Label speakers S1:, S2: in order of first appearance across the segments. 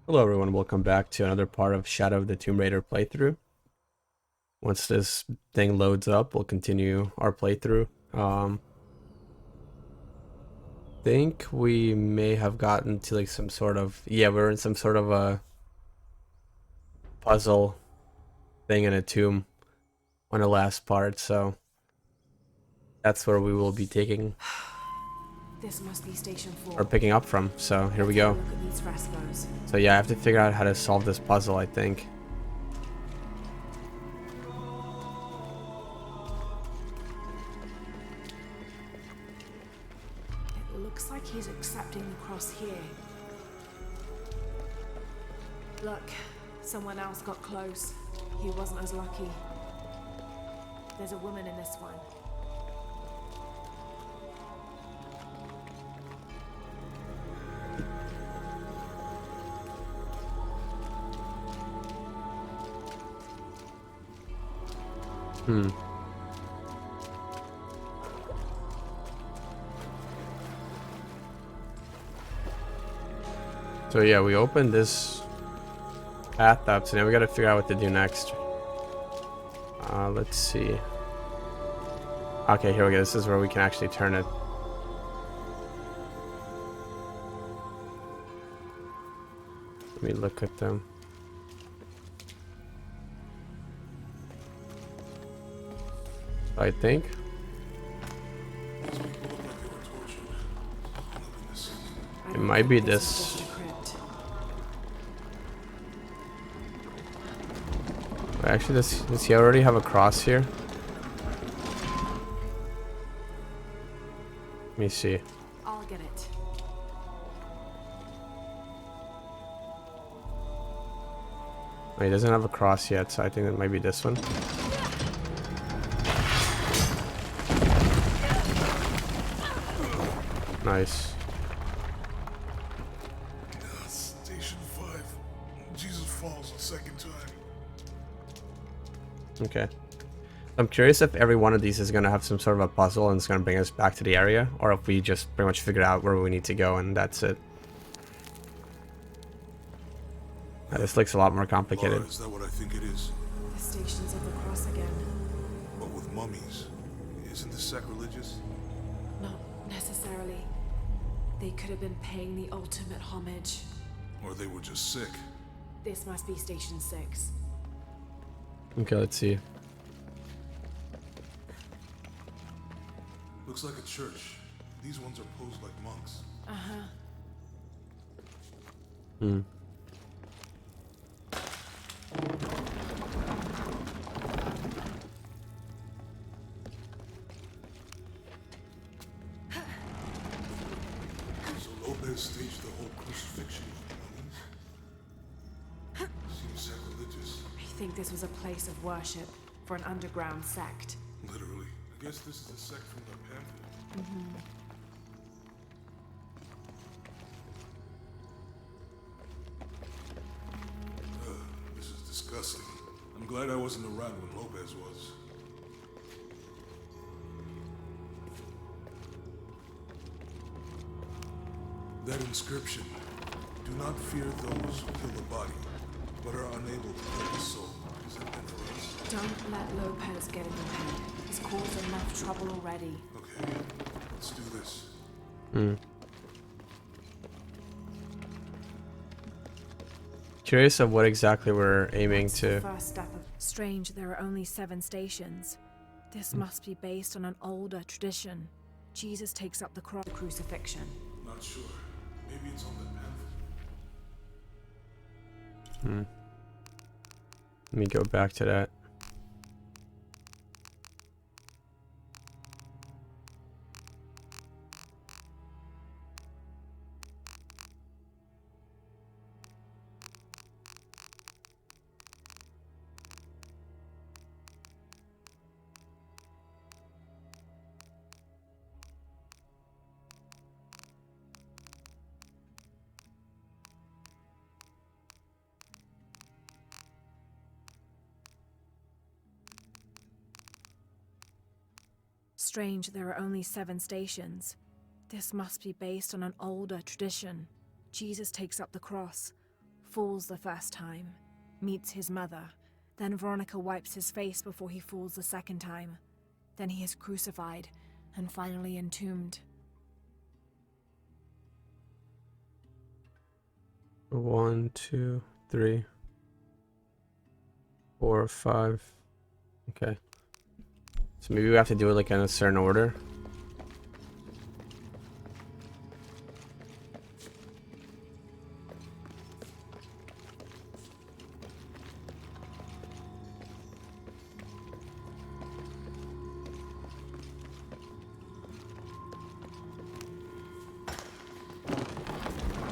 S1: Hello everyone, welcome back to another part of Shadow of the Tomb Raider playthrough. Once this thing loads up, we'll continue our playthrough. Think we may have gotten to like some sort of, we're in some sort of a puzzle thing in a tomb on the last part, so that's where we will be taking
S2: This must be station 4.
S1: or picking up from, so here we
S2: Let's have
S1: go.
S2: a look at these frescoes.
S1: So yeah, I have to figure out how to solve this puzzle, I think.
S2: It looks like he's accepting the cross here. Look, someone else got close. He wasn't as lucky. There's a woman in this one.
S1: So yeah, we opened this path up, so now we gotta figure out what to do next. Let's see. Okay, here we go. This is where we can actually turn it. Let me look at them. I think. It might be this. Actually, does he already have a cross here? Let me see.
S2: I'll get it.
S1: Oh, he doesn't have a cross yet, so I think it might be this one. Nice.
S3: Station 5. Jesus falls a second time.
S1: Okay. I'm curious if every one of these is going to have some sort of a puzzle and it's going to bring us back to the area, or if we just pretty much figured out where we need to go and that's it. This looks a lot more complicated.
S3: Is that what I think it is?
S2: The stations of the cross again.
S3: But with mummies, isn't this sacrilegious?
S2: Not necessarily. They could have been paying the ultimate homage.
S3: Or they were just sick?
S2: This must be station 6.
S1: Okay, let's see.
S3: Looks like a church. These ones are posed like monks.
S2: Uh-huh.
S3: So Lopez staged the whole crucifixion of mummies? Seems sacrilegious.
S2: I think this was a place of worship for an underground sect.
S3: Literally. I guess this is a sect from the pamphlet. This is disgusting. I'm glad I wasn't around when Lopez was. That inscription. Do not fear those who kill the body, but are unable to kill the soul. Is that meant for us?
S2: Don't let Lopez get in your head. He's caused enough trouble already.
S3: Okay, let's do this.
S1: Curious of what exactly we're aiming
S2: That's the
S1: to.
S2: first step of strange. There are only 7 stations. This must be based on an older tradition. Jesus takes up the crucifixion.
S3: Not sure. Maybe it's on the pamphlet.
S1: Let me go back to that.
S2: Strange, there are only 7 stations. This must be based on an older tradition. Jesus takes up the cross. falls the first time, meets his mother. Then Veronica wipes his face before he falls the second time. Then he is crucified and finally entombed.
S1: 1, 2, 3, 4, 5. Okay. So maybe we have to do it like in a certain order.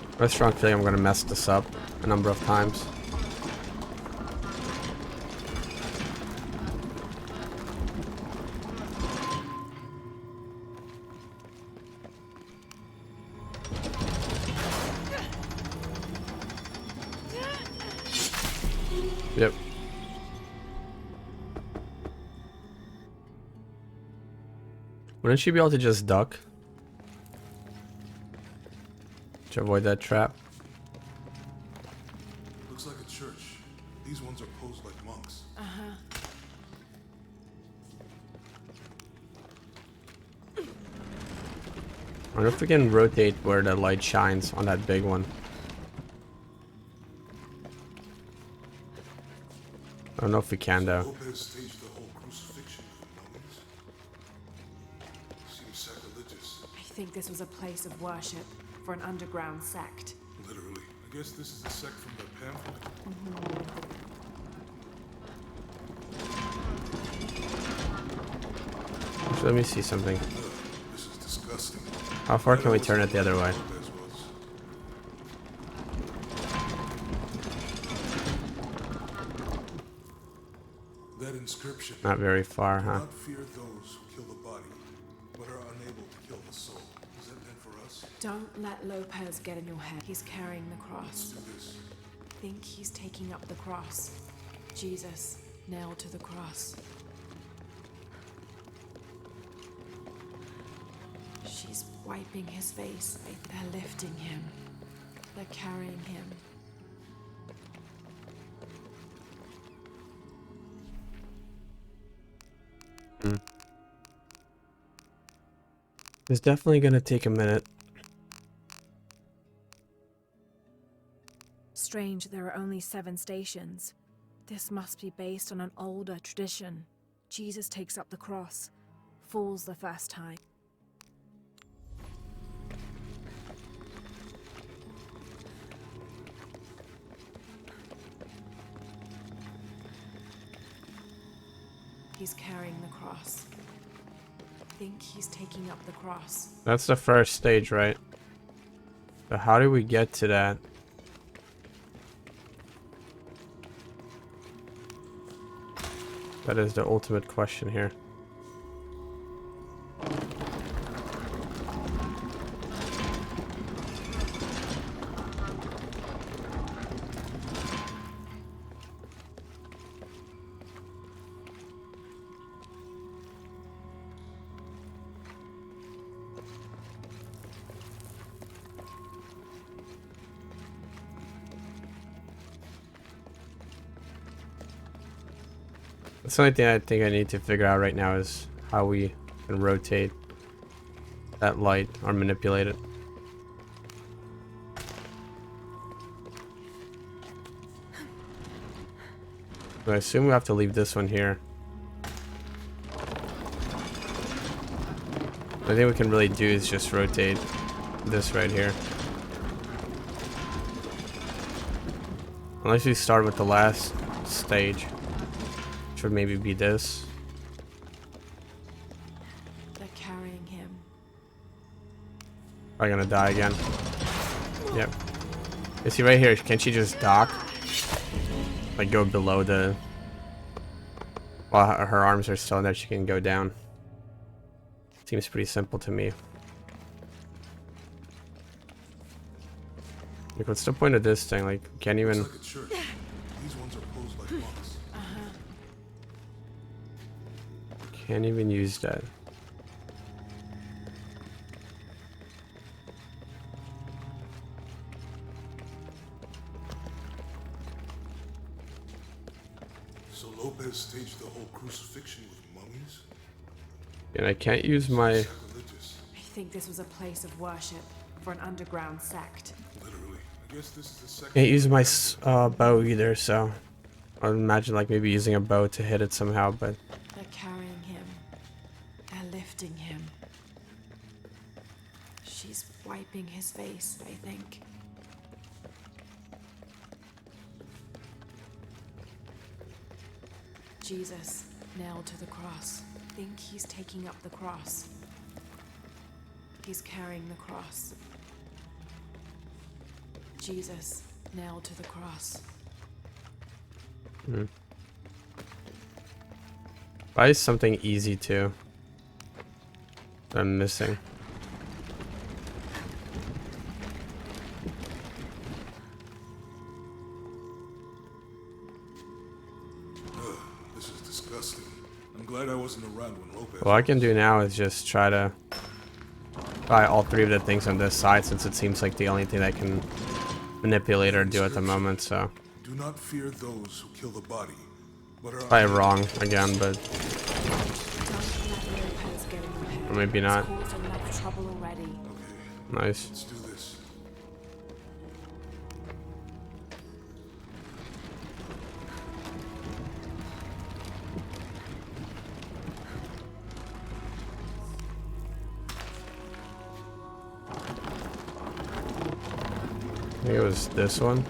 S1: I have a strong feeling I'm going to mess this up a number of times. Yep. Wouldn't she be able to just duck? To avoid that trap?
S3: Looks like a church. These ones are posed like monks.
S1: I wonder if we can rotate where the light shines on that big one. I don't know if we can though.
S3: Lopez staged the whole crucifixion for numbers. Seems sacrilegious.
S2: I think this was a place of worship for an underground sect.
S3: Literally. I guess this is a sect from their pamphlet.
S1: So let me see something.
S3: This is disgusting.
S1: How far can we turn it the other way?
S3: Lopez was. That inscription.
S1: Not very far,
S3: Do
S1: huh?
S3: not fear those who kill the body, but are unable to kill the soul. Is that meant for us?
S2: Don't let Lopez get in your head. He's carrying the cross.
S3: Let's do this.
S2: Think he's taking up the cross. Jesus, nailed to the cross. She's wiping his face. They're lifting him. They're carrying him.
S1: It's definitely gonna take a minute.
S2: Strange, there are only 7 stations. This must be based on an older tradition. Jesus takes up the cross, falls the first time. He's carrying the cross. Think he's taking up the cross.
S1: That's the first stage, right? So how do we get to that? That is the ultimate question here. That's the only thing I think I need to figure out right now is how we can rotate that light or manipulate it. So I assume we have to leave this one here. The only thing we can really do is just rotate this right here. Unless we start with the last stage. Which would maybe be this.
S2: They're carrying him.
S1: Probably gonna die again. Yep. You see right here, can't she just dock? Like go below the... While her arms are still in there, she can go down. Seems pretty simple to me. Like what's the point of this thing? Like can't even...
S3: Looks like a church. These ones are posed like monks.
S1: Can't even use that.
S3: So Lopez staged the whole crucifixion with mummies?
S1: And I can't use my...
S3: Sacrilegious.
S2: I think this was a place of worship for an underground sect.
S3: Literally. I guess this is the second.
S1: Can't use my bow either, so... I would imagine like maybe using a bow to hit it somehow, but...
S2: They're carrying him. They're lifting him. She's wiping his face, I think. Jesus, nailed to the cross. I think he's taking up the cross. He's carrying the cross. Jesus, nailed to the cross.
S1: Why is something easy too? That I'm missing.
S3: This is disgusting. I'm glad I wasn't around when Lopez.
S1: What I can do now is just try to buy all three of the things on this side, since it seems like the only thing I can manipulate or do at the moment, so...
S3: Do not fear those who kill the body, but are
S1: Probably wrong again, but... Or maybe not.
S3: Okay,
S1: Nice.
S3: let's do this.
S1: I think it was this one.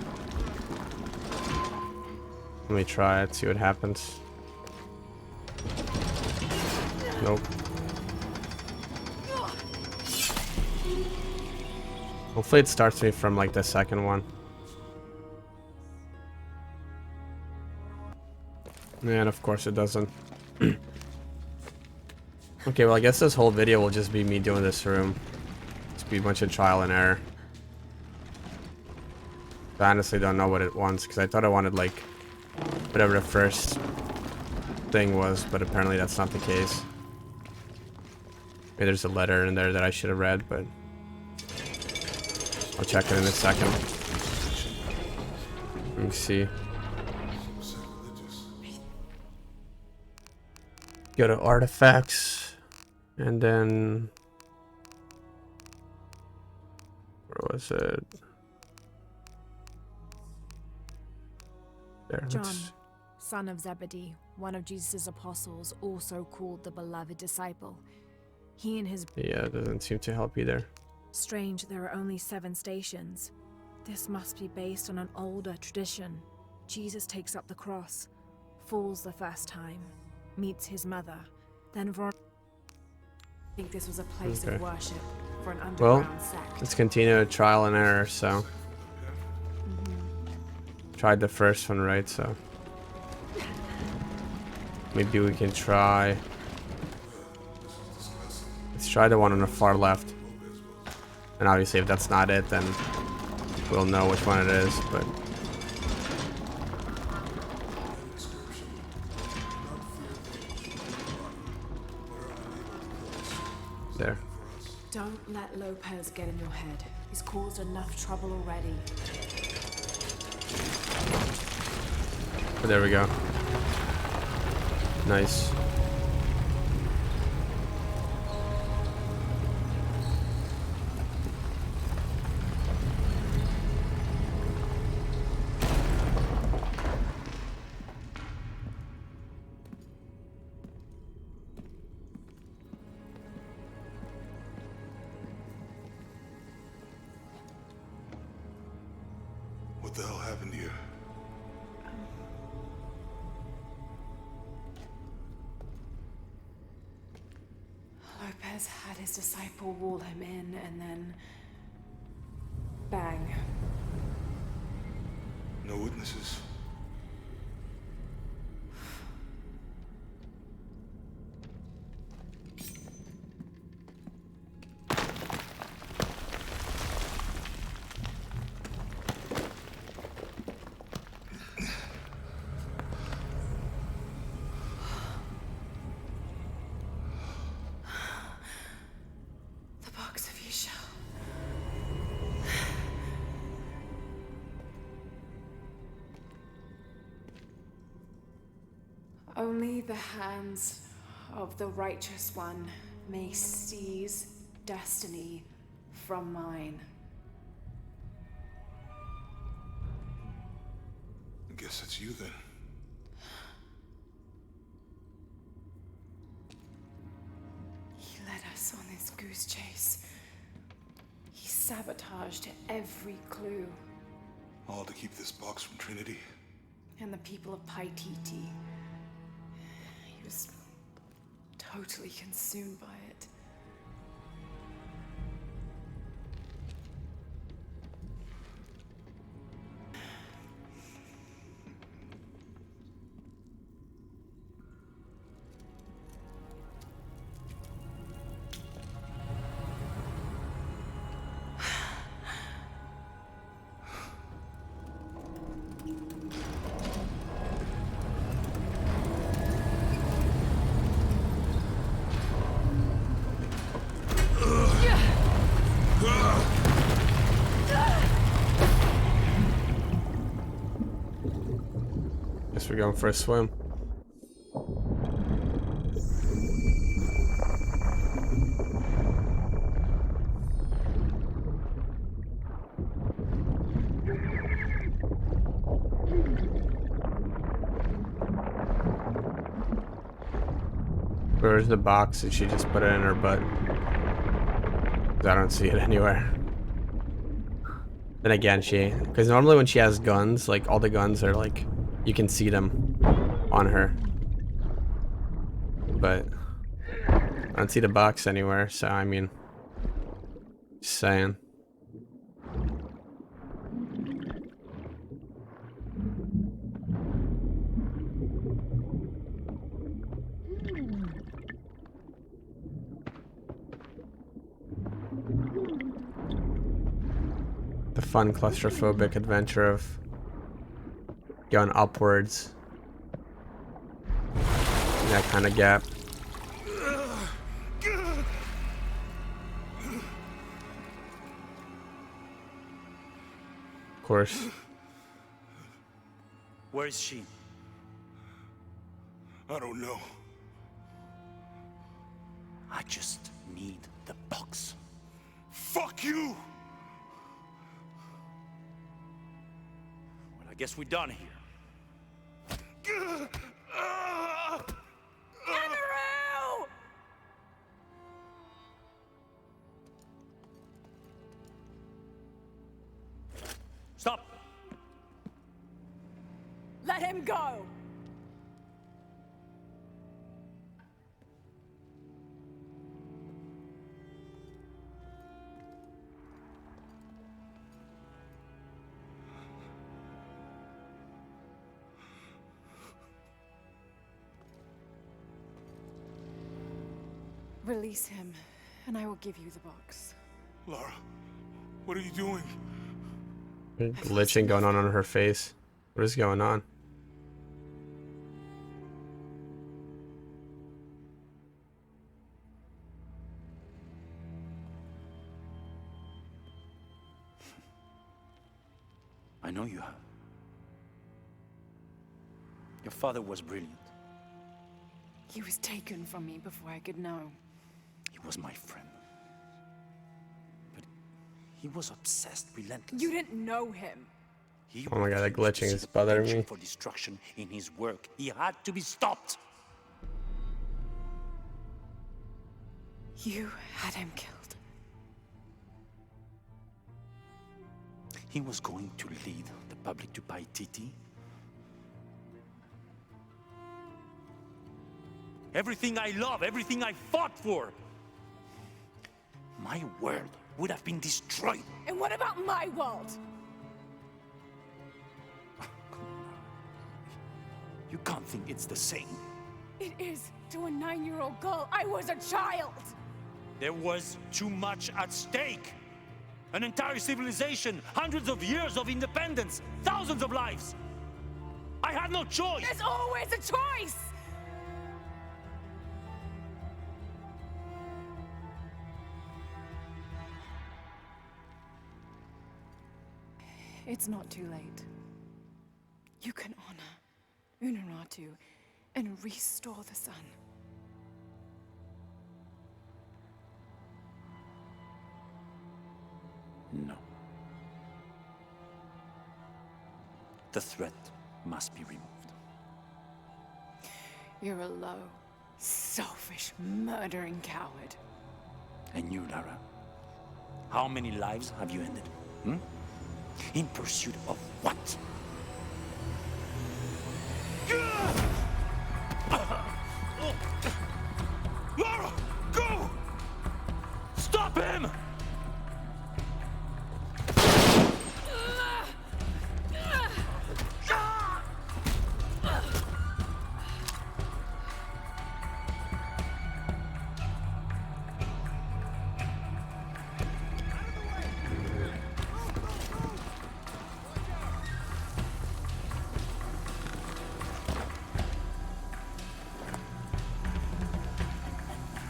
S1: Let me try it, see what happens. Nope. Hopefully it starts me from like the second one. And of course it doesn't. Okay, well I guess this whole video will just be me doing this room. Just be a bunch of trial and error. I honestly don't know what it wants, because I thought I wanted like whatever the first thing was, but apparently that's not the case. Maybe there's a letter in there that I should have read, but I'll check it in a second. Let me see. Go to artifacts, and then where was it? There.
S2: John, son of Zebedee, one of Jesus' apostles, also called the beloved disciple. He and his...
S1: Yeah, it doesn't seem to help either.
S2: Strange, there are only 7 stations. This must be based on an older tradition. Jesus takes up the cross, falls the first time, meets his mother, then I think this was a place of worship for an underground sect.
S1: Let's continue trial and error, so... Tried the first one, right? So maybe we can try. Let's try the one on the far left. And obviously, if that's not it, then we'll know which one it is. But there.
S2: Don't let Lopez get in your head. He's caused enough trouble already.
S1: But there we go. Nice.
S3: What the hell happened here?
S2: Lopez had his disciple wall him in, and then... bang.
S3: No witnesses.
S2: Only the hands of the righteous one may seize destiny from mine.
S3: I guess it's you then.
S2: He led us on this goose chase. He sabotaged every clue.
S3: All to keep this box from Trinity.
S2: And the people of Paititi. He was totally consumed by it.
S1: Guess we're going for a swim. Where's the box? Did she just put it in her butt? 'Cause I don't see it anywhere. Then again, because normally when she has guns, like all the guns are like, you can see them on her. But I don't see the box anywhere, so I mean, just saying. The fun claustrophobic adventure of going upwards in that kind of gap. Of course.
S4: Where is she?
S3: I don't know.
S4: I just need the box.
S3: Fuck you!
S4: Well, I guess we're done here.
S2: Amaru!
S4: Stop!
S2: Let him go! Release him, and I will give you the box.
S3: Lara, what are you doing?
S1: Glitching going on her face. What is going on?
S4: I know you have. Your father was brilliant.
S2: He was taken from me before I could know.
S4: He was my friend. But he was obsessed, relentless.
S2: You didn't know him.
S4: He
S1: Oh my god, that
S4: refused to
S1: glitching
S4: see
S1: is
S4: the
S1: bothering
S4: potential
S1: me.
S4: for destruction in his work. He had to be stopped.
S2: You had him killed.
S4: He was going to lead the public to Paititi. Everything I love, everything I fought for. My world would have been destroyed.
S2: And what about my world?
S4: You can't think it's the same.
S2: It is to a 9-year-old girl. I was a child.
S4: There was too much at stake. An entire civilization, hundreds of years of independence, thousands of lives. I had no choice.
S2: There's always a choice. It's not too late. You can honor Unuratu
S5: and restore the sun.
S4: No. The threat must be removed.
S5: You're a low, selfish, murdering coward.
S4: And you, Lara? How many lives have you ended? Hmm? In pursuit of what? Lara, go! Stop him!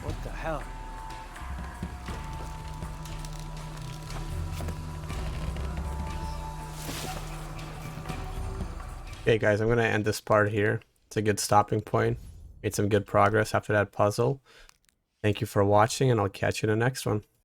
S6: What the hell?
S1: Okay, guys, I'm going to end this part here. It's a good stopping point. Made some good progress after that puzzle. Thank you for watching, and I'll catch you in the next one.